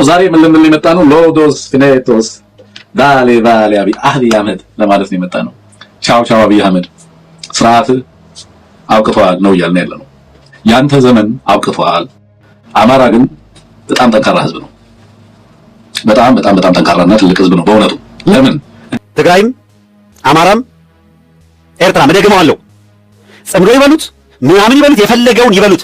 ዛሬ ምን ልንል የመጣ ነው? ሎዶስ ፊኔቶስ ዳሌ ቫሌ አብይ አህመድ ለማለት ነው የመጣ ነው። ቻው ቻው አብይ አህመድ ስርዓት አውቅቷል ነው እያልን ያለ ነው። ያንተ ዘመን አውቅቷል። አማራ ግን በጣም ጠንካራ ህዝብ ነው። በጣም በጣም በጣም ጠንካራና ትልቅ ህዝብ ነው በእውነቱ። ለምን ትግራይም አማራም ኤርትራም ደግመዋለሁ ጽምዶ ይበሉት ምናምን ይበሉት የፈለገውን ይበሉት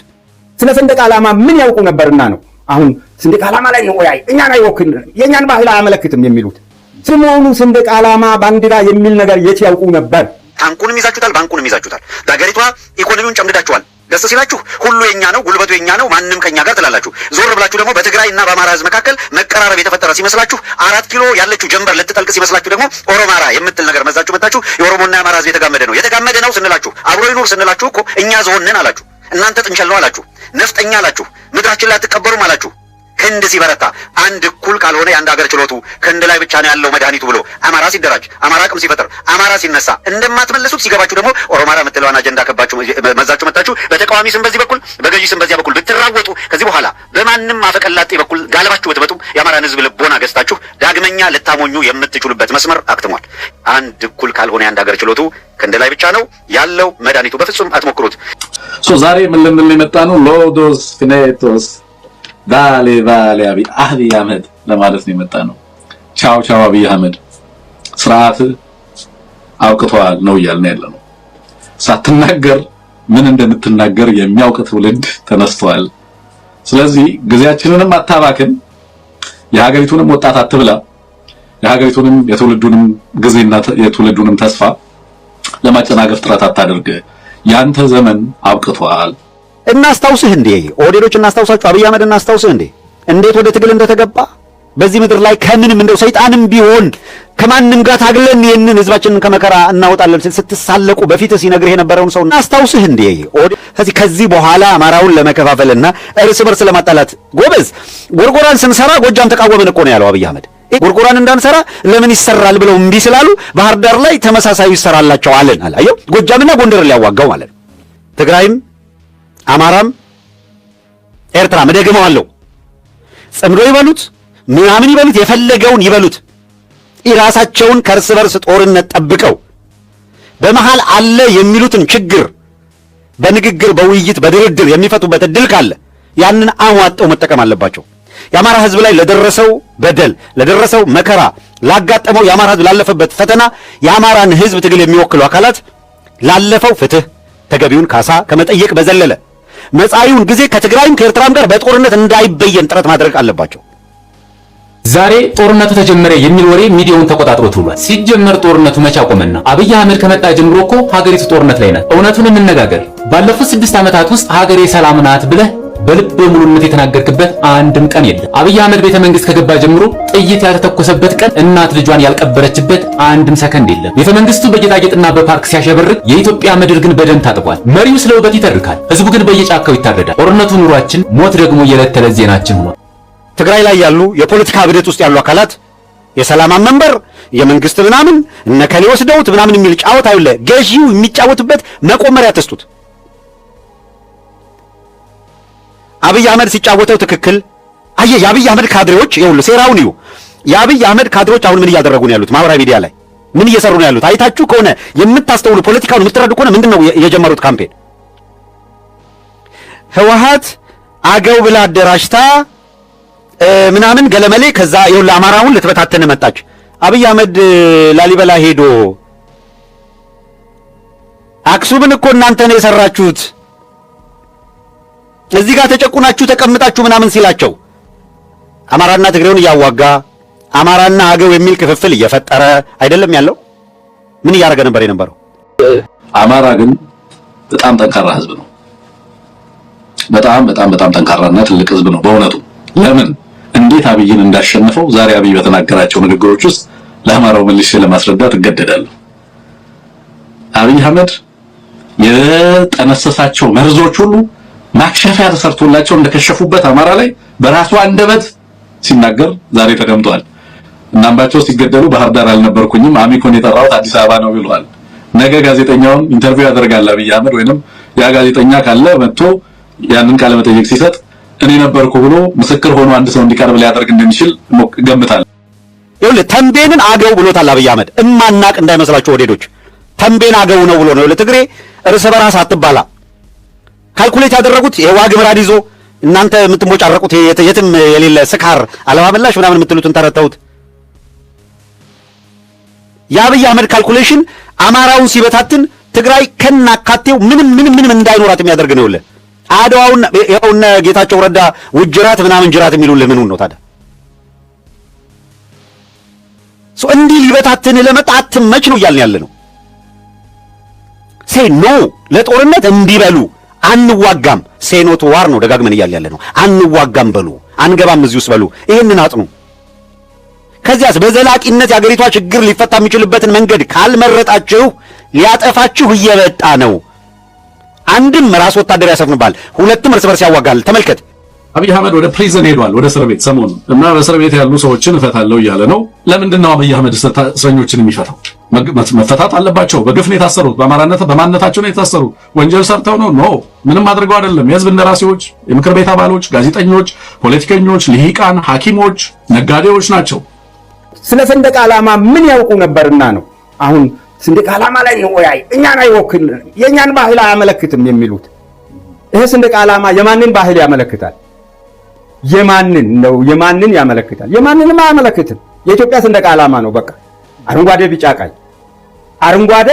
ስለ ሰንደቅ ዓላማ ምን ያውቁ ነበርና ነው አሁን ሰንደቅ ዓላማ ላይ ነው ወይ እኛን አይወክል የኛን ባህል አያመለክትም የሚሉት? ስሙኑ ሰንደቅ ዓላማ ባንዲራ የሚል ነገር የት ያውቁ ነበር? ታንኩንም ይዛችሁታል፣ ባንኩንም ይዛችሁታል። በአገሪቷ ኢኮኖሚውን ጨምድዳችኋል። ደስ ሲላችሁ ሁሉ የኛ ነው፣ ጉልበቱ የኛ ነው፣ ማንም ከኛ ጋር ትላላችሁ። ዞር ብላችሁ ደግሞ በትግራይና በአማራ ህዝብ መካከል መቀራረብ የተፈጠረ ሲመስላችሁ 4 ኪሎ ያለችው ጀንበር ልትጠልቅ ሲመስላችሁ ደግሞ ኦሮማራ የምትል ነገር መዛችሁ መጣችሁ። የኦሮሞና የአማራ ህዝብ የተጋመደ ነው ስንላችሁ አብሮ ይኑር ስንላችሁ እኮ እኛ ዘሆነን አላችሁ። እናንተ ጥንቸል ነው አላችሁ። ነፍጠኛ አላችሁ። ምድራችን ላይ አትቀበሩም አላችሁ። ክንድ ሲበረታ አንድ እኩል ካልሆነ የአንድ ሀገር ችሎቱ ክንድ ላይ ብቻ ነው ያለው መድኃኒቱ ብሎ አማራ ሲደራጅ አማራ አቅም ሲፈጥር አማራ ሲነሳ እንደማትመለሱት ሲገባችሁ ደግሞ ኦሮማራ የምትለዋን አጀንዳ ከባችሁ መዛችሁ መጣችሁ። በተቃዋሚ ስም በዚህ በኩል በገዢ ስም በዚያ በኩል ብትራወጡ ከዚህ በኋላ በማንም አፈቀላጤ በኩል ጋለባችሁ ብትመጡ የአማራን ህዝብ ልቦና ገዝታችሁ ዳግመኛ ልታሞኙ የምትችሉበት መስመር አክትሟል። አንድ እኩል ካልሆነ የአንድ ሀገር ችሎቱ ክንድ ላይ ብቻ ነው ያለው መድኃኒቱ። በፍጹም አትሞክሩት። ዛሬ ምን ልንል የመጣ ነው? ሎዶስ ፊኔቶስ ዳሌ ቫሌ አብይ አህመድ ለማለት ነው የመጣ ነው። ቻው ቻው አብይ አህመድ ስርዓት አውቅቷል ነው እያልን ያለ ነው። ሳትናገር ምን እንደምትናገር የሚያውቅ ትውልድ ተነስቷል። ስለዚህ ጊዜያችንንም አታባክን፣ የሀገሪቱንም ወጣት አትብላ፣ የሀገሪቱንም የትውልዱንም ጊዜና የትውልዱንም ተስፋ ለማጨናገፍ ጥረት አታድርግ። ያንተ ዘመን አብቅቷል። እናስታውስህ እንዴ ኦዴዶች እናስታውሳችሁ፣ አብይ አህመድ እናስታውስህ እንዴ እንዴት ወደ ትግል እንደተገባ በዚህ ምድር ላይ ከምንም እንደው ሰይጣንም ቢሆን ከማንም ጋር ታግለን ይህንን ህዝባችንን ከመከራ እናወጣለን ስትሳለቁ በፊት ሲነግርህ የነበረውን ሰው እናስታውስህ እንዴ። ከዚህ በኋላ አማራውን ለመከፋፈልና እርስ በርስ ለማጣላት ጎበዝ ጎርጎራን ስንሰራ ጎጃም ተቃወመን እኮ ነው ያለው አብይ አህመድ። ጎርጎራን እንዳንሰራ ለምን ይሰራል ብለው እምቢ ስላሉ ባህር ዳር ላይ ተመሳሳዩ ይሰራላቸው አለን አለ። አየው ጎጃምና ጎንደር ሊያዋጋው ማለት ነው። ትግራይም አማራም ኤርትራም ደግመዋለሁ ጽምዶ ይበሉት ምናምን ይበሉት የፈለገውን ይበሉት የራሳቸውን ከእርስ በርስ ጦርነት ጠብቀው በመሃል አለ የሚሉትን ችግር በንግግር በውይይት በድርድር የሚፈቱበት እድል ካለ ያንን አሟጠው መጠቀም አለባቸው። የአማራ ህዝብ ላይ ለደረሰው በደል ለደረሰው መከራ ላጋጠመው የአማራ ህዝብ ላለፈበት ፈተና የአማራን ህዝብ ትግል የሚወክሉ አካላት ላለፈው ፍትህ ተገቢውን ካሳ ከመጠየቅ በዘለለ መጻኢውን ጊዜ ከትግራይም ከኤርትራም ጋር በጦርነት እንዳይበየን ጥረት ማድረግ አለባቸው። ዛሬ ጦርነቱ ተጀመረ የሚል ወሬ ሚዲያውን ተቆጣጥሮት ውሏል። ሲጀመር ጦርነቱ መቼ አቆመና? አብይ አህመድ ከመጣ ጀምሮ እኮ ሀገሪቱ ጦርነት ላይ ናት። እውነቱን እንነጋገር፣ ባለፉት 6 ዓመታት ውስጥ ሀገሬ ሰላም ናት ብለህ በልብ ሙሉነት የተናገርክበት አንድም ቀን የለም። አብይ አህመድ ቤተ መንግስት ከገባ ጀምሮ ጥይት ያልተተኮሰበት ቀን፣ እናት ልጇን ያልቀበረችበት አንድም ሰከንድ የለም። ቤተ መንግስቱ በጌጣጌጥና በፓርክ ሲያሸበርቅ፣ የኢትዮጵያ ምድር ግን በደም ታጥቧል። መሪው ስለ ውበት ይተርካል፣ ህዝቡ ግን በየጫካው ይታረዳል። ጦርነቱ ኑሯችን፣ ሞት ደግሞ የዕለት ተዕለት ዜናችን ሆኗል። ትግራይ ላይ ያሉ የፖለቲካ ብደት ውስጥ ያሉ አካላት የሰላም መንበር የመንግስት ምናምን እነከሌ ወስደውት ምናምን የሚል ጫወታ አይደለ ገዢው የሚጫወትበት መቆመሪያ ተስጡት። አብይ አህመድ ሲጫወተው ትክክል አየህ። የአብይ አህመድ ካድሬዎች ይኸውልህ ሴራውን ይዩ። የአብይ አህመድ ካድሬዎች አሁን ምን እያደረጉ ነው ያሉት? ማህበራዊ ሚዲያ ላይ ምን እየሰሩ ነው ያሉት? አይታችሁ ከሆነ የምታስተውሉ ፖለቲካውን የምትረዱ ከሆነ ምንድነው የጀመሩት ካምፔን? ህወሓት አገው ብላ አደራጅታ ምናምን ገለመሌ ከዛ ይኸውልህ አማራውን ልትበታተን መጣች። አብይ አህመድ ላሊበላ ሄዶ አክሱምን እኮ እናንተ ነው የሰራችሁት እዚህ ጋር ተጨቁናችሁ ተቀምጣችሁ ምናምን ሲላቸው አማራና ትግሬውን እያዋጋ አማራና አገው የሚል ክፍፍል እየፈጠረ አይደለም ያለው? ምን እያደረገ ነበር የነበረው? አማራ ግን በጣም ጠንካራ ህዝብ ነው። በጣም በጣም በጣም ጠንካራና ትልቅ ህዝብ ነው በእውነቱ። ለምን እንዴት አብይን እንዳሸነፈው ዛሬ አብይ በተናገራቸው ንግግሮች ውስጥ ለአማራው መልሼ ለማስረዳት እገደዳለሁ። አብይ አህመድ የጠነሰሳቸው መርዞች ሁሉ ማክሸፊያ ተሰርቶላቸው እንደከሸፉበት አማራ ላይ በራሱ አንደበት ሲናገር ዛሬ ተቀምጧል። እናምባቸው ሲገደሉ ባህር ዳር አልነበርኩኝም አሚኮን የጠራሁት አዲስ አበባ ነው ብለዋል። ነገ ጋዜጠኛውን ኢንተርቪው ያደርጋል አብይ አህመድ ወይንም ያ ጋዜጠኛ ካለ መጥቶ ያንን ቃለ መጠይቅ ሲሰጥ እኔ ነበርኩ ብሎ ምስክር ሆኖ አንድ ሰው እንዲቀርብ ሊያደርግ እንደሚችል ገምታለሁ። ይኸውልህ ተንቤንን አገው ብሎታል አብይ አህመድ። እማናቅ እንዳይመስላችሁ ወዴዶች፣ ተንቤን አገው ነው ብሎ ነው። ለትግሬ እርስ በራስ አትባላ ካልኩሌት ያደረጉት የዋግ ምራድ ይዞ እናንተ የምትሞጫረቁት የትም የሌለ ስካር አለማመላሽ ምናምን የምትሉትን ተረተውት የአብይ አህመድ ካልኩሌሽን አማራውን ሲበታትን ትግራይ ከናካቴው ምንም እንዳይኖራት የሚያደርግ ነው። ይኸውልህ አድዋውን የሆነ ጌታቸው ረዳ ውጅራት ምናምን ጅራት የሚሉልህ ምኑን ነው ታዲያ? እንዲህ ሊበታትን ለመጣ አትመች ነው እያልን ያለ ነው። ሴ ኖ ለጦርነት እንዲበሉ አንዋጋም። ሴኖት ዋር ነው ደጋግመን እያልን ያለ ነው። አንዋጋም በሉ፣ አንገባም እዚህ ውስጥ በሉ። ይህንን አጥኑ። ከዚያስ በዘላቂነት የአገሪቷ ችግር ሊፈታ የሚችልበትን መንገድ ካልመረጣችሁ ሊያጠፋችሁ እየበጣ ነው። አንድም ራስ ወታደር ያሰፍንባል፣ ሁለትም እርስ በርስ ያዋጋል። ተመልከት። አብይ አህመድ ወደ ፕሪዝን ሄዷል፣ ወደ እስር ቤት ሰሞኑን እና በእስር ቤት ያሉ ሰዎችን እፈታለሁ እያለ ነው። ለምንድን ነው አብይ አህመድ እስረኞችን የሚፈታው? መፈታት አለባቸው። በግፍ ነው የታሰሩት፣ በማንነታቸው ነው የታሰሩት። ወንጀል ሰርተው ነው? ኖ ምንም አድርገው አይደለም። የህዝብ እንደራሴዎች፣ የምክር ቤት አባሎች፣ ጋዜጠኞች፣ ፖለቲከኞች፣ ልሂቃን፣ ሐኪሞች፣ ነጋዴዎች ናቸው። ስለ ሰንደቅ ዓላማ ምን ያውቁ ነበርና ነው አሁን ሰንደቅ ዓላማ ላይ ነው ወይ እኛን አይወክልም የኛን ባህል አያመለክትም የሚሉት? ይሄ ሰንደቅ ዓላማ የማንን ባህል ያመለክታል? የማንን ነው? የማንን ያመለክታል? የማንንም አያመለክትም። የኢትዮጵያ ሰንደቅ ዓላማ ነው በቃ። አረንጓዴ፣ ቢጫ፣ ቀይ። አረንጓዴ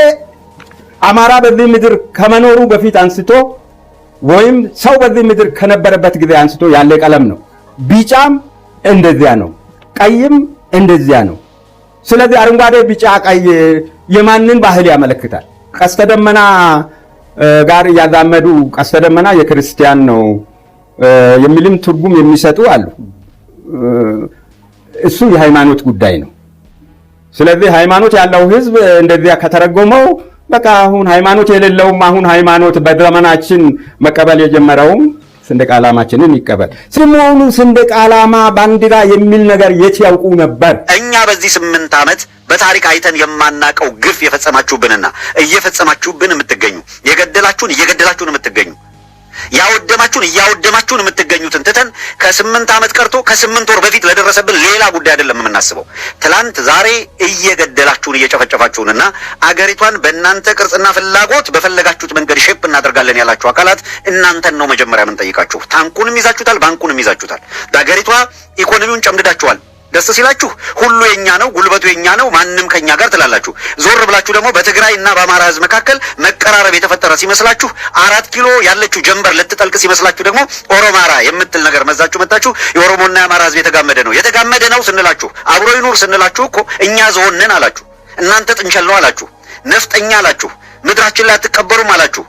አማራ በዚህ ምድር ከመኖሩ በፊት አንስቶ ወይም ሰው በዚህ ምድር ከነበረበት ጊዜ አንስቶ ያለ ቀለም ነው። ቢጫም እንደዚያ ነው፣ ቀይም እንደዚያ ነው። ስለዚህ አረንጓዴ፣ ቢጫ፣ ቀይ የማንን ባህል ያመለክታል? ቀስተ ደመና ጋር ያዛመዱ ቀስተ ደመና የክርስቲያን ነው የሚልም ትርጉም የሚሰጡ አሉ። እሱ የሃይማኖት ጉዳይ ነው። ስለዚህ ሃይማኖት ያለው ህዝብ እንደዚያ ከተረጎመው በቃ አሁን ሃይማኖት የሌለውም አሁን ሃይማኖት በዘመናችን መቀበል የጀመረውም ሰንደቅ ዓላማችንን ይቀበል። ስለመሆኑ ሰንደቅ ዓላማ ባንዲራ የሚል ነገር የት ያውቁ ነበር? እኛ በዚህ 8 ዓመት በታሪክ አይተን የማናቀው ግፍ የፈጸማችሁብንና እየፈጸማችሁብን የምትገኙ የገደላችሁን እየገደላችሁን የምትገኙ ያወደማችሁን እያወደማችሁን የምትገኙትን ትተን ከ8 ዓመት ቀርቶ ከ8 ወር በፊት ለደረሰብን ሌላ ጉዳይ አይደለም የምናስበው። ትላንት ዛሬ እየገደላችሁን እየጨፈጨፋችሁንና አገሪቷን በእናንተ ቅርጽና ፍላጎት በፈለጋችሁት መንገድ ሼፕ እናደርጋለን ያላችሁ አካላት እናንተን ነው መጀመሪያ የምንጠይቃችሁ። ታንኩንም ይዛችሁታል፣ ባንኩንም ይዛችሁታል። በአገሪቷ ኢኮኖሚውን ጨምድዳችኋል። ደስ ሲላችሁ ሁሉ የኛ ነው፣ ጉልበቱ የኛ ነው፣ ማንም ከኛ ጋር ትላላችሁ። ዞር ብላችሁ ደግሞ በትግራይና በአማራ ህዝብ መካከል መቀራረብ የተፈጠረ ሲመስላችሁ 4 ኪሎ ያለችው ጀንበር ልትጠልቅ ሲመስላችሁ ደግሞ ኦሮማራ የምትል ነገር መዛችሁ መጣችሁ። የኦሮሞና የአማራ ህዝብ የተጋመደ ነው ስንላችሁ አብሮ ይኑር ስንላችሁ እኮ እኛ ዝሆንን አላችሁ፣ እናንተ ጥንቸል ነው አላችሁ፣ ነፍጠኛ አላችሁ፣ ምድራችን ላይ አትቀበሩም አላችሁ።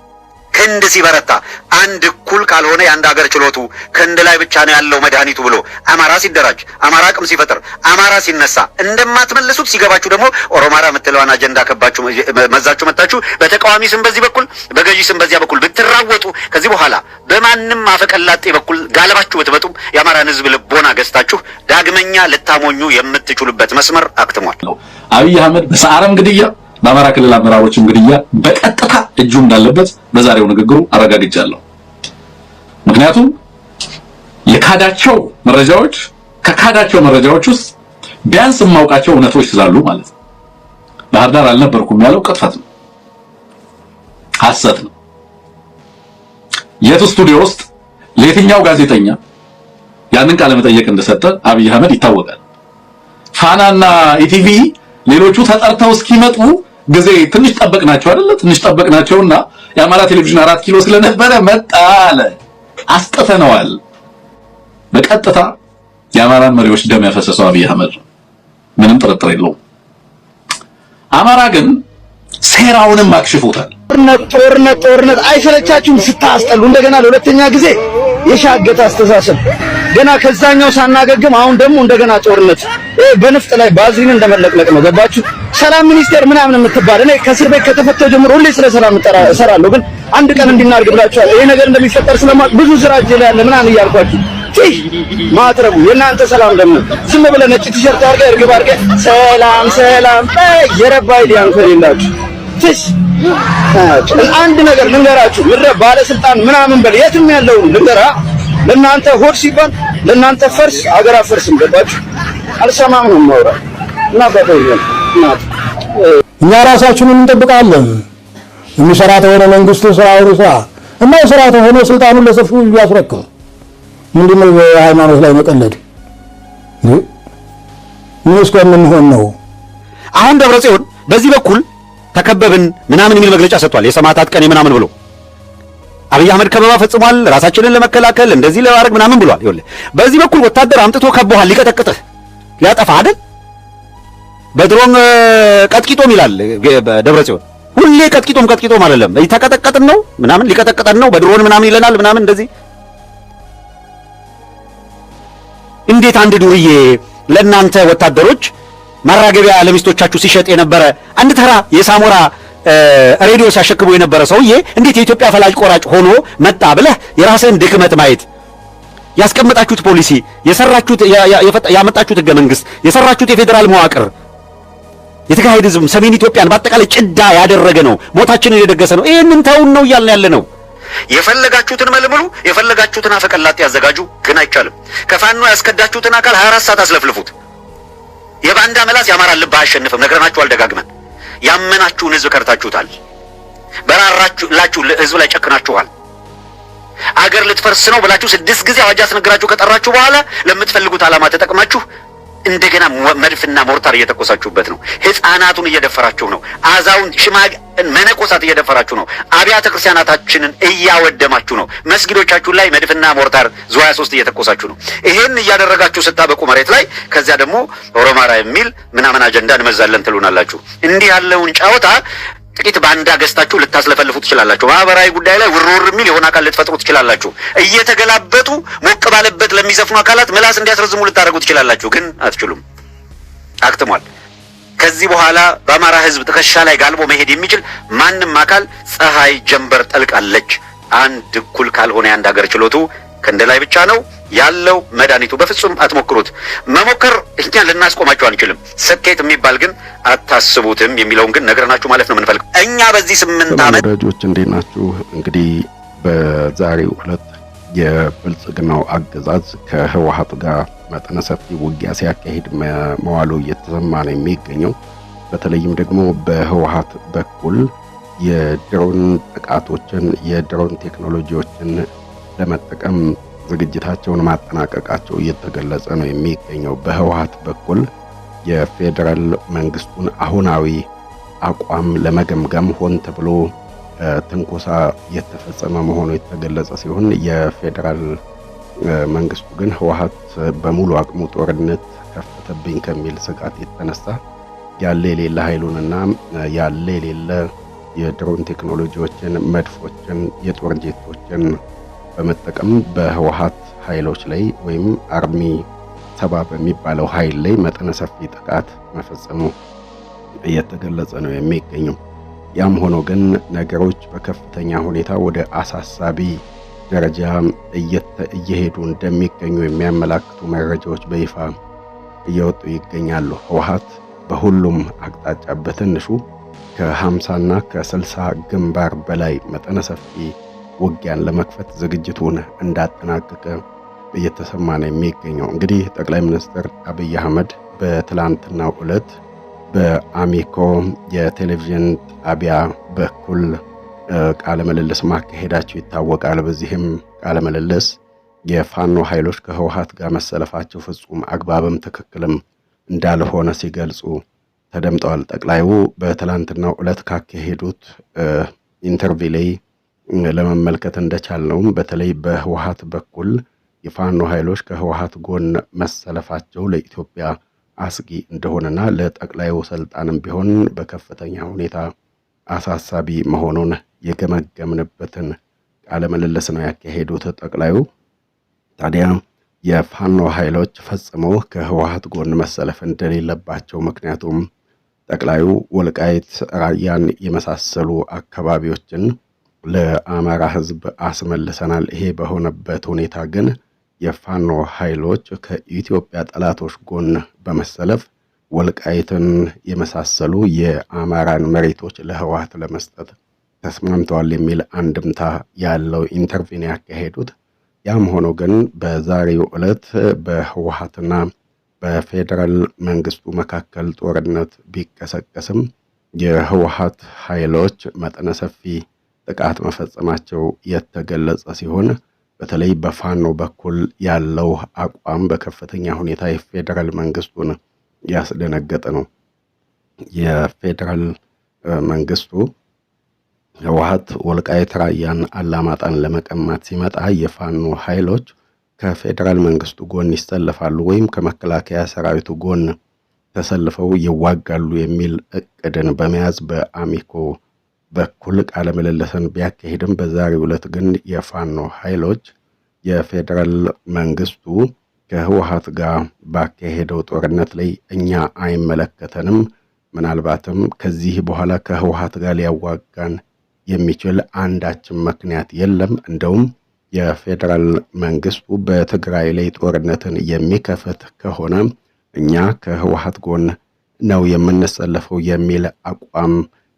ክንድ ሲበረታ አንድ እኩል ካልሆነ የአንድ ሀገር ችሎቱ ክንድ ላይ ብቻ ነው ያለው መድኃኒቱ ብሎ አማራ ሲደራጅ፣ አማራ አቅም ሲፈጥር፣ አማራ ሲነሳ እንደማትመልሱት ሲገባችሁ ደግሞ ኦሮማራ የምትለዋን አጀንዳ ከባችሁ መዛችሁ መጣችሁ። በተቃዋሚ ስም በዚህ በኩል በገዢ ስም በዚያ በኩል ብትራወጡ ከዚህ በኋላ በማንም አፈቀላጤ በኩል ጋለባችሁ ብትመጡም የአማራን ህዝብ ልቦና ገዝታችሁ ዳግመኛ ልታሞኙ የምትችሉበት መስመር አክትሟል። አብይ አህመድ በሰዓረም ግድያ በአማራ ክልል አመራሮችም ግድያ በቀጥታ እጁ እንዳለበት በዛሬው ንግግሩ አረጋግጫለሁ። ምክንያቱም የካዳቸው መረጃዎች ውስጥ ቢያንስ የማውቃቸው እውነቶች ስላሉ ማለት ነው። ባህር ዳር አልነበርኩም ያለው ቅጥፈት ነው፣ ሐሰት ነው። የት ስቱዲዮ ውስጥ ለየትኛው ጋዜጠኛ ያንን ቃለ መጠየቅ እንደሰጠ አብይ አህመድ ይታወቃል። ፋናና ኢቲቪ ሌሎቹ ተጠርተው እስኪመጡ ጊዜ ትንሽ ጠበቅናቸው አይደለ? ትንሽ ጠበቅናቸውና የአማራ ቴሌቪዥን 4 ኪሎ ስለነበረ መጣ አለ። አስጥተነዋል። በቀጥታ የአማራን መሪዎች ደም ያፈሰሰው አብይ አህመድ ነው፣ ምንም ጥርጥር የለውም። አማራ ግን ሴራውንም አክሽፎታል። ጦርነት አይሰለቻችሁም? ስታስጠሉ እንደገና ለሁለተኛ ጊዜ የሻገተ አስተሳሰብ ገና ከዛኛው ሳናገግም አሁን ደግሞ እንደገና ጦርነት በንፍጥ ላይ ባዝሪን እንደመለቅለቅ ነው። ገባችሁ? ሰላም ሚኒስቴር ምናምን የምትባል እኔ ከእስር ቤት ከተፈተው ጀምሮ ሁሌ ስለ ሰላም እሰራለሁ፣ ግን አንድ ቀን እንዲናርግ ብላችኋል። ይሄ ነገር እንደሚፈጠር ስለማቅ ብዙ ስራ እጄ ላይ ያለ ምናምን እያልኳችሁ ማትረቡ የእናንተ ሰላም ደግሞ ዝም ብለህ ነጭ ቲሸርት አድርገህ እርግብ አድርገህ ሰላም የረባ አይዲያን ከሌላችሁ አንድ ነገር ልንገራችሁ። ምድረ ባለስልጣን ምናምን በል የትም ያለውን ልንገራ ለእናንተ ሆድ ሲባል ለእናንተ ፈርስ አገር አፈርስም። ገባችሁ? አልሰማም ነው የማወራ እና በደውል እኛ ራሳችንን እንጠብቃለን። የሚሰራ ተሆነ መንግስቱ ስራውን ይስራ እና የስራ ተሆነ ስልጣኑን ለሰፊው ያስረክብ። ምንድነው በሃይማኖት ላይ መቀለድ? ምን እስከምንሆን ነው? አሁን ደብረጽዮን በዚህ በኩል ተከበብን ምናምን የሚል መግለጫ ሰጥቷል። የሰማዕታት ቀን ምናምን ብሎ አብይ አህመድ ከበባ ፈጽሟል፣ ራሳችንን ለመከላከል እንደዚህ ለማድረግ ምናምን ብሏል። ይኸውልህ በዚህ በኩል ወታደር አምጥቶ ከቦሃል፣ ሊቀጠቅጥህ ሊያጠፋ አይደል? በድሮን ቀጥቂጦም ይላል ደብረጽዮን። ሁሌ ቀጥቂጦም አይደለም፣ ይተቀጠቀጥን ነው ምናምን ሊቀጠቅጠን ነው በድሮን ምናምን ይለናል ምናምን እንደዚህ። እንዴት አንድ ዱርዬ ለእናንተ ወታደሮች ማራገቢያ ለሚስቶቻችሁ ሲሸጥ የነበረ አንድ ተራ የሳሞራ ሬዲዮ ሲያሸክሙ የነበረ ሰውዬ እንዴት የኢትዮጵያ ፈላጭ ቆራጭ ሆኖ መጣ ብለህ የራስህን ድክመት ማየት፣ ያስቀመጣችሁት ፖሊሲ፣ የሰራችሁት ያመጣችሁት ህገ መንግስት፣ የሰራችሁት የፌዴራል መዋቅር የተካሄደ ህዝብ ሰሜን ኢትዮጵያን በአጠቃላይ ጭዳ ያደረገ ነው። ሞታችንን የደገሰ ነው። ይሄንን ተውን ነው እያልን ያለ ነው። የፈለጋችሁትን መልምሉ፣ የፈለጋችሁትን አፈቀላጤ ያዘጋጁ፣ ግን አይቻልም። ከፋኖ ያስከዳችሁትን አካል 24 ሰዓት አስለፍልፉት። የባንዳ መላስ ያማራ ልብ አያሸንፍም። ነግረናችኋል ደጋግመን። ያመናችሁን ህዝብ ከርታችሁታል። በራራችሁላችሁ ህዝብ ላይ ጨክናችኋል። አገር ልትፈርስ ነው ብላችሁ 6 ጊዜ አዋጅ አስነግራችሁ ከጠራችሁ በኋላ ለምትፈልጉት ዓላማ ተጠቅማችሁ እንደገና መድፍና ሞርታር እየተኮሳችሁበት ነው። ህፃናቱን እየደፈራችሁ ነው። አዛውንት መነኮሳት እየደፈራችሁ ነው። አብያተ ክርስቲያናታችንን እያወደማችሁ ነው። መስጊዶቻችሁ ላይ መድፍና ሞርታር ዙ 23 እየተኮሳችሁ ነው። ይሄን እያደረጋችሁ ስታበቁ መሬት ላይ ከዚያ ደግሞ ኦሮማራ የሚል ምናምን አጀንዳ እንመዛለን ትሉናላችሁ። እንዲህ ያለውን ጫወታ ጥቂት ባንዳ ገዝታችሁ ልታስለፈልፉ ትችላላችሁ። ማህበራዊ ጉዳይ ላይ ውርውር የሚል የሆነ አካል ልትፈጥሩ ትችላላችሁ። እየተገላበጡ ሞቅ ባለበት ለሚዘፍኑ አካላት ምላስ እንዲያስረዝሙ ልታደርጉ ትችላላችሁ። ግን አትችሉም። አክትሟል። ከዚህ በኋላ በአማራ ህዝብ ትከሻ ላይ ጋልቦ መሄድ የሚችል ማንም አካል ፀሐይ ጀንበር ጠልቃለች። አንድ እኩል ካልሆነ የአንድ ሀገር ችሎቱ ክንድ ላይ ብቻ ነው ያለው መድኃኒቱ። በፍጹም አትሞክሩት። መሞከር እኛ ልናስቆማችሁ አንችልም። ስኬት የሚባል ግን አታስቡትም የሚለውን ግን ነግረናችሁ ማለት ነው የምንፈልገው። እኛ በዚህ 8 ዓመት ወዳጆች እንዴት ናችሁ? እንግዲህ በዛሬው ዕለት የብልጽግናው አገዛዝ ከህወሓት ጋር መጠነ ሰፊ ውጊያ ሲያካሂድ መዋሉ እየተሰማ ነው የሚገኘው። በተለይም ደግሞ በህወሓት በኩል የድሮን ጥቃቶችን የድሮን ቴክኖሎጂዎችን ለመጠቀም ዝግጅታቸውን ማጠናቀቃቸው እየተገለጸ ነው የሚገኘው። በህወሓት በኩል የፌዴራል መንግስቱን አሁናዊ አቋም ለመገምገም ሆን ተብሎ ትንኮሳ የተፈጸመ መሆኑ የተገለጸ ሲሆን የፌዴራል መንግስቱ ግን ህወሓት በሙሉ አቅሙ ጦርነት ከፈተብኝ ከሚል ስጋት የተነሳ ያለ የሌለ ኃይሉንና ያለ የሌለ የድሮን ቴክኖሎጂዎችን፣ መድፎችን፣ የጦር ጄቶችን በመጠቀም በህወሓት ኃይሎች ላይ ወይም አርሚ 70 በሚባለው ኃይል ላይ መጠነ ሰፊ ጥቃት መፈጸሙ እየተገለጸ ነው የሚገኘው። ያም ሆኖ ግን ነገሮች በከፍተኛ ሁኔታ ወደ አሳሳቢ ደረጃ እየሄዱ እንደሚገኙ የሚያመላክቱ መረጃዎች በይፋ እየወጡ ይገኛሉ። ህወሓት በሁሉም አቅጣጫ በትንሹ ከ50 እና ከ60 ግንባር በላይ መጠነ ሰፊ ውጊያን ለመክፈት ዝግጅቱን እንዳጠናቀቀ እየተሰማ ነው የሚገኘው። እንግዲህ ጠቅላይ ሚኒስትር አብይ አህመድ በትላንትናው ዕለት በአሚኮ የቴሌቪዥን ጣቢያ በኩል ቃለ ምልልስ ማካሄዳቸው ይታወቃል። በዚህም ቃለ ምልልስ የፋኖ ኃይሎች ከህወሓት ጋር መሰለፋቸው ፍጹም አግባብም ትክክልም እንዳልሆነ ሲገልጹ ተደምጠዋል። ጠቅላዩ በትላንትናው ዕለት ካካሄዱት ኢንተርቪው ላይ ለመመልከት እንደቻልነውም በተለይ በህወሓት በኩል የፋኖ ኃይሎች ከህወሓት ጎን መሰለፋቸው ለኢትዮጵያ አስጊ እንደሆነና ለጠቅላዩ ስልጣንም ቢሆን በከፍተኛ ሁኔታ አሳሳቢ መሆኑን የገመገምንበትን ቃለ ምልልስ ነው ያካሄዱት ጠቅላዩ። ታዲያ የፋኖ ኃይሎች ፈጽመው ከህወሓት ጎን መሰለፍ እንደሌለባቸው፣ ምክንያቱም ጠቅላዩ ወልቃይት ራያን የመሳሰሉ አካባቢዎችን ለአማራ ህዝብ አስመልሰናል። ይሄ በሆነበት ሁኔታ ግን የፋኖ ኃይሎች ከኢትዮጵያ ጠላቶች ጎን በመሰለፍ ወልቃይትን የመሳሰሉ የአማራን መሬቶች ለህወሓት ለመስጠት ተስማምተዋል የሚል አንድምታ ያለው ኢንተርቪው ያካሄዱት። ያም ሆኖ ግን በዛሬው ዕለት በህወሓትና በፌዴራል መንግስቱ መካከል ጦርነት ቢቀሰቀስም የህወሓት ኃይሎች መጠነ ሰፊ ጥቃት መፈጸማቸው የተገለጸ ሲሆን በተለይ በፋኖ በኩል ያለው አቋም በከፍተኛ ሁኔታ የፌዴራል መንግስቱን ያስደነገጠ ነው። የፌዴራል መንግስቱ ህወሓት ወልቃይት ራያን አላማጣን ለመቀማት ሲመጣ የፋኖ ኃይሎች ከፌዴራል መንግስቱ ጎን ይሰለፋሉ ወይም ከመከላከያ ሰራዊቱ ጎን ተሰልፈው ይዋጋሉ የሚል እቅድን በመያዝ በአሚኮ በኩል ቃለ ምልልስን ቢያካሂድም በዛሬው ዕለት ግን የፋኖ ኃይሎች የፌዴራል መንግስቱ ከህወሓት ጋር ባካሄደው ጦርነት ላይ እኛ አይመለከተንም፣ ምናልባትም ከዚህ በኋላ ከህወሓት ጋር ሊያዋጋን የሚችል አንዳችም ምክንያት የለም፣ እንደውም የፌዴራል መንግስቱ በትግራይ ላይ ጦርነትን የሚከፍት ከሆነ እኛ ከህወሓት ጎን ነው የምንሰለፈው የሚል አቋም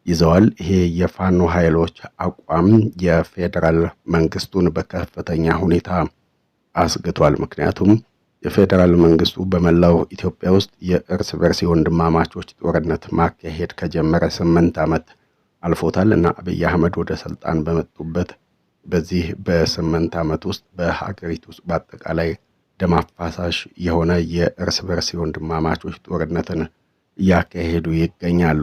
ይዘዋል። ይሄ የፋኖ ኃይሎች አቋም የፌዴራል መንግስቱን በከፍተኛ ሁኔታ አስግቷል። ምክንያቱም የፌዴራል መንግስቱ በመላው ኢትዮጵያ ውስጥ የእርስ በርስ ወንድማማቾች ጦርነት ማካሄድ ከጀመረ 8 ዓመት አልፎታል እና አብይ አህመድ ወደ ስልጣን በመጡበት በዚህ በ8 ዓመት ውስጥ በሀገሪቱ ውስጥ በአጠቃላይ ደም አፋሳሽ የሆነ የእርስ በርስ ወንድማማቾች ጦርነትን እያካሄዱ ይገኛሉ።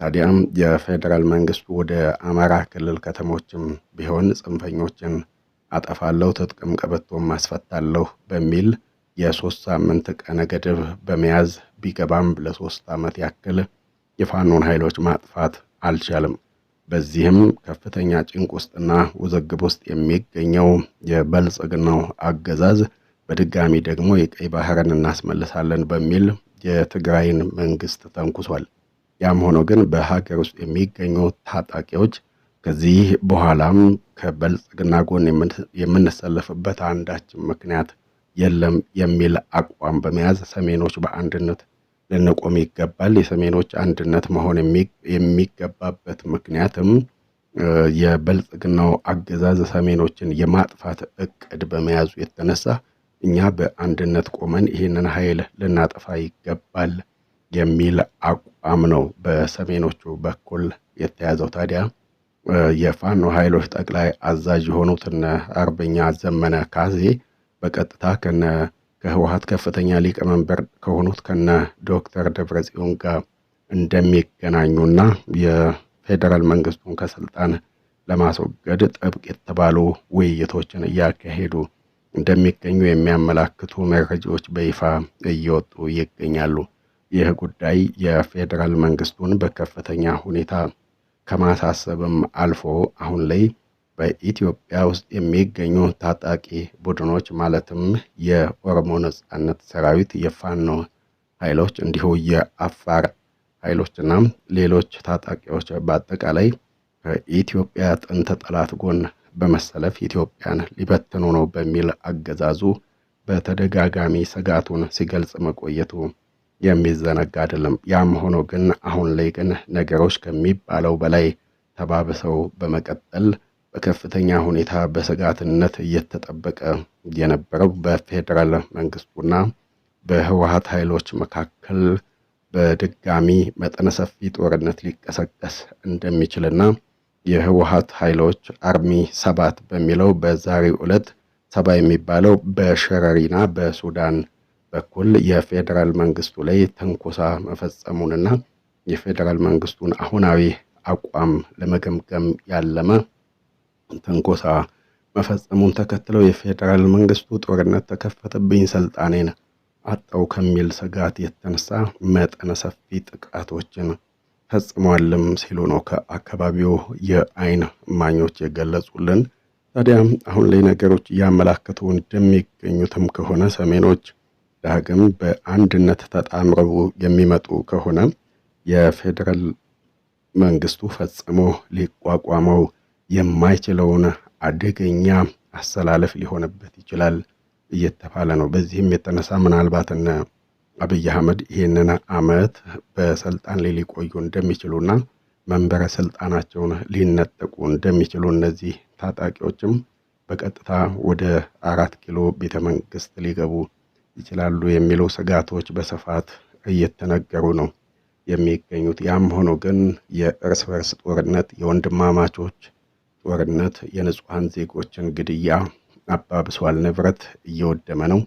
ታዲያም የፌዴራል መንግስቱ ወደ አማራ ክልል ከተሞችም ቢሆን ጽንፈኞችን አጠፋለሁ፣ ትጥቅም ቀበቶም አስፈታለሁ በሚል የ3 ሳምንት ቀነ ገደብ በመያዝ ቢገባም ለ3 ዓመት ያክል የፋኖን ኃይሎች ማጥፋት አልቻለም። በዚህም ከፍተኛ ጭንቅ ውስጥና ውዝግብ ውስጥ የሚገኘው የብልጽግናው አገዛዝ በድጋሚ ደግሞ የቀይ ባህርን እናስመልሳለን በሚል የትግራይን መንግስት ተንኩሷል። ያም ሆኖ ግን በሀገር ውስጥ የሚገኙ ታጣቂዎች ከዚህ በኋላም ከብልጽግና ጎን የምንሰለፍበት አንዳችም ምክንያት የለም የሚል አቋም በመያዝ ሰሜኖች በአንድነት ልንቆም ይገባል፣ የሰሜኖች አንድነት መሆን የሚገባበት ምክንያትም የብልጽግናው አገዛዝ ሰሜኖችን የማጥፋት እቅድ በመያዙ የተነሳ እኛ በአንድነት ቆመን ይህንን ኃይል ልናጠፋ ይገባል የሚል አቋም ነው በሰሜኖቹ በኩል የተያዘው። ታዲያ የፋኖ ኃይሎች ጠቅላይ አዛዥ የሆኑትን አርበኛ ዘመነ ካሴ በቀጥታ ከህወሓት ከፍተኛ ሊቀመንበር ከሆኑት ከነ ዶክተር ደብረጽዮን ጋር እንደሚገናኙና የፌዴራል መንግስቱን ከስልጣን ለማስወገድ ጥብቅ የተባሉ ውይይቶችን እያካሄዱ እንደሚገኙ የሚያመላክቱ መረጃዎች በይፋ እየወጡ ይገኛሉ። ይህ ጉዳይ የፌዴራል መንግስቱን በከፍተኛ ሁኔታ ከማሳሰብም አልፎ አሁን ላይ በኢትዮጵያ ውስጥ የሚገኙ ታጣቂ ቡድኖች ማለትም የኦሮሞ ነጻነት ሰራዊት፣ የፋኖ ኃይሎች እንዲሁ የአፋር ኃይሎችና ሌሎች ታጣቂዎች በአጠቃላይ ከኢትዮጵያ ጥንት ጠላት ጎን በመሰለፍ ኢትዮጵያን ሊበትኑ ነው በሚል አገዛዙ በተደጋጋሚ ስጋቱን ሲገልጽ መቆየቱ የሚዘነጋ አይደለም። ያም ሆኖ ግን አሁን ላይ ግን ነገሮች ከሚባለው በላይ ተባብሰው በመቀጠል በከፍተኛ ሁኔታ በስጋትነት እየተጠበቀ የነበረው በፌዴራል መንግስቱና በህወሓት ኃይሎች መካከል በድጋሚ መጠነ ሰፊ ጦርነት ሊቀሰቀስ እንደሚችልና የህወሓት ኃይሎች አርሚ 7 በሚለው በዛሬው ዕለት 7 የሚባለው በሸረሪና በሱዳን በኩል የፌዴራል መንግስቱ ላይ ትንኮሳ መፈጸሙንና የፌዴራል መንግስቱን አሁናዊ አቋም ለመገምገም ያለመ ትንኮሳ መፈጸሙን ተከትለው የፌዴራል መንግስቱ ጦርነት ተከፈተብኝ፣ ስልጣኔን አጣው ከሚል ስጋት የተነሳ መጠነ ሰፊ ጥቃቶችን ፈጽሟልም ሲሉ ነው ከአካባቢው የአይን እማኞች የገለጹልን። ታዲያ አሁን ላይ ነገሮች እያመላከቱ እንደሚገኙትም ከሆነ ሰሜኖች ዳግም በአንድነት ተጣምረው የሚመጡ ከሆነ የፌዴራል መንግስቱ ፈጽሞ ሊቋቋመው የማይችለውን አደገኛ አሰላለፍ ሊሆንበት ይችላል እየተባለ ነው። በዚህም የተነሳ ምናልባት አብይ አህመድ ይህንን ዓመት በስልጣን ላይ ሊቆዩ እንደሚችሉና መንበረ ስልጣናቸውን ሊነጠቁ እንደሚችሉ እነዚህ ታጣቂዎችም በቀጥታ ወደ 4 ኪሎ ቤተ መንግስት ሊገቡ ይችላሉ የሚሉ ስጋቶች በስፋት እየተነገሩ ነው የሚገኙት። ያም ሆኖ ግን የእርስ በርስ ጦርነት፣ የወንድማማቾች ጦርነት የንጹሃን ዜጎችን ግድያ አባብሷል። ንብረት እየወደመ ነው።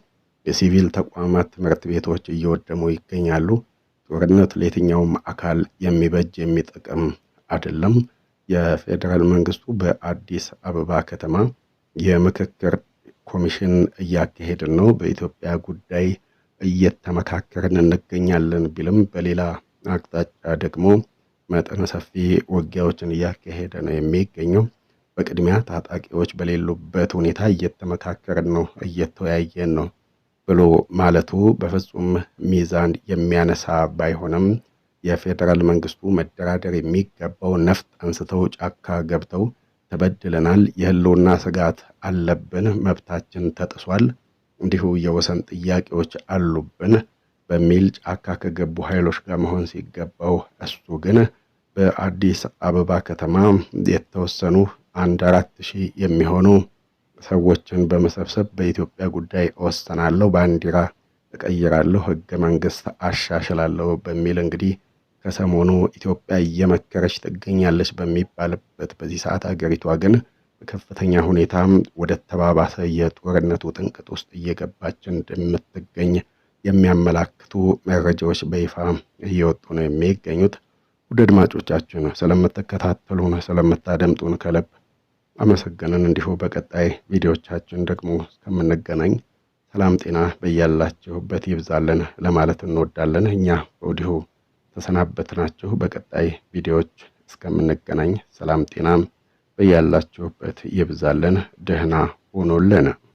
የሲቪል ተቋማት፣ ትምህርት ቤቶች እየወደሙ ይገኛሉ። ጦርነት ለየትኛውም አካል የሚበጅ የሚጠቅም አይደለም። የፌዴራል መንግስቱ በአዲስ አበባ ከተማ የምክክር ኮሚሽን እያካሄድን ነው፣ በኢትዮጵያ ጉዳይ እየተመካከርን እንገኛለን ቢልም በሌላ አቅጣጫ ደግሞ መጠነ ሰፊ ውጊያዎችን እያካሄደ ነው የሚገኘው። በቅድሚያ ታጣቂዎች በሌሉበት ሁኔታ እየተመካከርን ነው፣ እየተወያየን ነው ብሎ ማለቱ በፍጹም ሚዛን የሚያነሳ ባይሆንም የፌዴራል መንግስቱ መደራደር የሚገባው ነፍጥ አንስተው ጫካ ገብተው ተበድለናል፣ የህልውና ስጋት አለብን፣ መብታችን ተጥሷል፣ እንዲሁ የወሰን ጥያቄዎች አሉብን በሚል ጫካ ከገቡ ኃይሎች ጋር መሆን ሲገባው እሱ ግን በአዲስ አበባ ከተማ የተወሰኑ 4,000 የሚሆኑ ሰዎችን በመሰብሰብ በኢትዮጵያ ጉዳይ እወሰናለሁ፣ ባንዲራ እቀይራለሁ፣ ህገ መንግስት አሻሽላለሁ በሚል እንግዲህ ከሰሞኑ ኢትዮጵያ እየመከረች ትገኛለች በሚባልበት በዚህ ሰዓት ሀገሪቷ ግን በከፍተኛ ሁኔታ ወደ ተባባሰ የጦርነቱ ጥንቅጥ ውስጥ እየገባች እንደምትገኝ የሚያመላክቱ መረጃዎች በይፋ እየወጡ ነው የሚገኙት። ውድ አድማጮቻችን ስለምትከታተሉን፣ ስለምታደምጡን ከልብ አመሰገንን። እንዲሁ በቀጣይ ቪዲዮቻችን ደግሞ እስከምንገናኝ ሰላም ጤና በያላችሁበት ይብዛልን ለማለት እንወዳለን። እኛ በወዲሁ ተሰናበትናችሁ። በቀጣይ ቪዲዮዎች እስከምንገናኝ ሰላም ጤና በያላችሁበት ይብዛልን። ደህና ሆኖልን